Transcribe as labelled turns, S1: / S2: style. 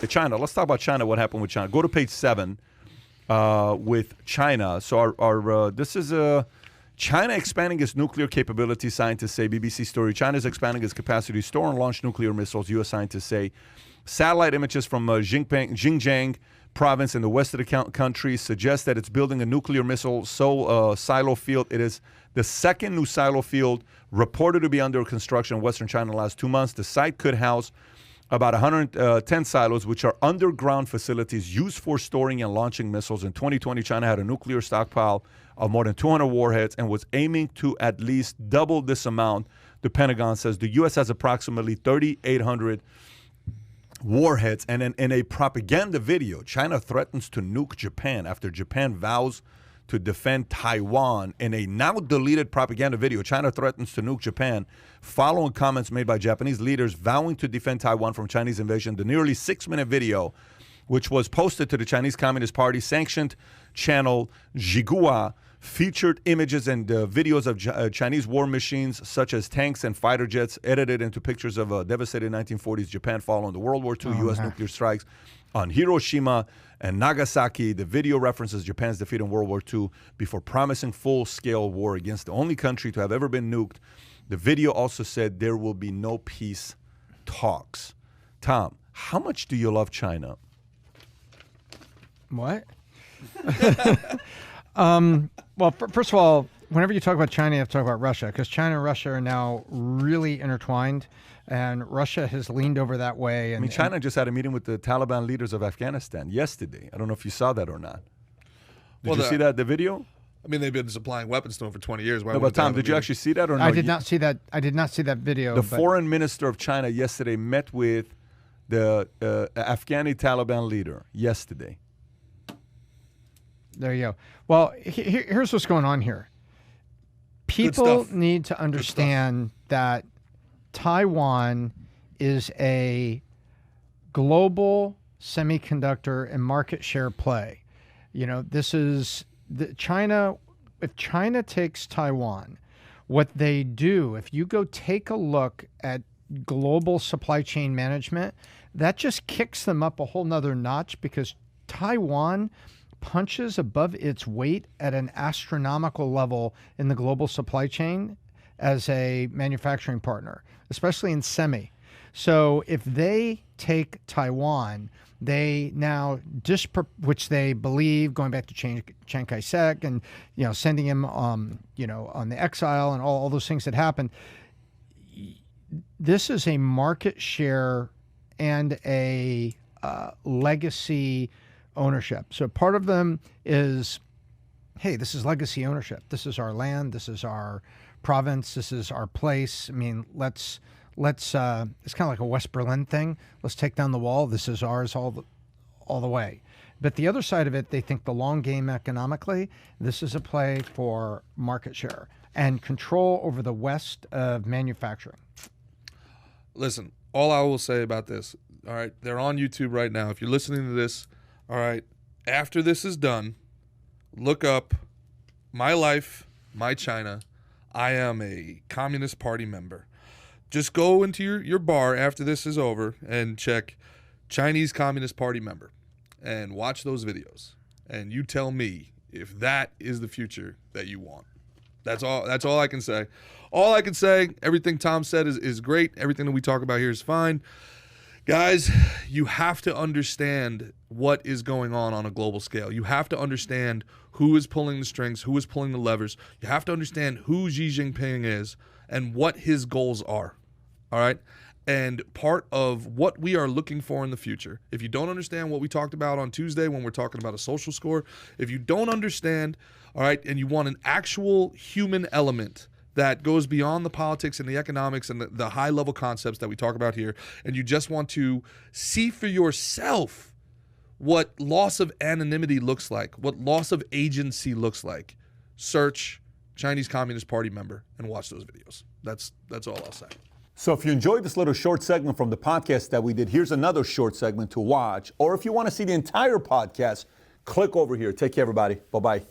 S1: China. Let's talk about China. What happened with China? Go to page 7 with China. So this is China expanding its nuclear capability. Scientists say. BBC story. China is expanding its capacity to store and launch nuclear missiles. U.S. scientists say. Satellite images from Xinjiang province in the west of the country suggest that it's building a nuclear missile silo field. It is the second new silo field reported to be under construction in western China in the last 2 months. The site could house about 110 silos, which are underground facilities used for storing and launching missiles. In 2020, China had a nuclear stockpile of more than 200 warheads and was aiming to at least double this amount. The Pentagon says the U.S. has approximately 3,800 warheads. And in a propaganda video, China threatens to nuke Japan after Japan vows to defend Taiwan. In a now deleted propaganda video, China threatens to nuke Japan following comments made by Japanese leaders vowing to defend Taiwan from Chinese invasion. The nearly 6-minute video, which was posted to the Chinese Communist Party sanctioned channel Zhigua, featured images and videos of Chinese war machines such as tanks and fighter jets, edited into pictures of a devastated 1940s Japan following the World War II U.S. nuclear strikes on Hiroshima and Nagasaki. The video references Japan's defeat in World War II before promising full-scale war against the only country to have ever been nuked. The video also said there will be no peace talks. Tom, how much do you love China?
S2: What? Well, first of all, whenever you talk about China, you have to talk about Russia, because China and Russia are now really intertwined, and Russia has leaned over that way. And,
S1: China just had a meeting with the Taliban leaders of Afghanistan yesterday. I don't know if you saw that or not. Did you see the video?
S3: I mean, they've been supplying weapons to them for 20 years.
S1: No, but Tom, did you actually see that or no?
S2: I did not see that. I did not see that video.
S1: The foreign minister of China yesterday met with the Afghani Taliban leader yesterday.
S2: There you go. Well, here's what's going on here. People need to understand that Taiwan is a global semiconductor and market share play. You know, this is China. If China takes Taiwan, what they do, if you go take a look at global supply chain management, that just kicks them up a whole nother notch, because Taiwan punches above its weight at an astronomical level in the global supply chain as a manufacturing partner, especially in semi. So if they take Taiwan, they now, which they believe, going back to Chiang Kai-shek and, sending him, on the exile and all those things that happened, this is a market share and a legacy ownership. So part of them is, hey, this is legacy ownership. This is our land. This is our province. This is our place. I mean, let's it's kind of like a West Berlin thing. Let's take down the wall. This is ours all the way. But the other side of it, they think the long game economically. This is a play for market share and control over the West of manufacturing.
S3: Listen, all I will say about this, all right, they're on YouTube right now. If you're listening to this, all right, after this is done, look up My Life, My China. I am a Communist Party member. Just go into your bar after this is over and check Chinese Communist Party member and watch those videos. And you tell me if that is the future that you want. That's all I can say. All I can say, everything Tom said is great. Everything that we talk about here is fine. Guys, you have to understand what is going on a global scale. You have to understand who is pulling the strings, who is pulling the levers. You have to understand who Xi Jinping is and what his goals are, all right? And part of what we are looking for in the future, if you don't understand what we talked about on Tuesday when we're talking about a social score, if you don't understand, all right, and you want an actual human element that goes beyond the politics and the economics and the high-level concepts that we talk about here, and you just want to see for yourself what loss of anonymity looks like, what loss of agency looks like, search Chinese Communist Party member and watch those videos. That's all I'll say.
S1: So if you enjoyed this little short segment from the podcast that we did, here's another short segment to watch. Or if you want to see the entire podcast, click over here. Take care, everybody. Bye-bye.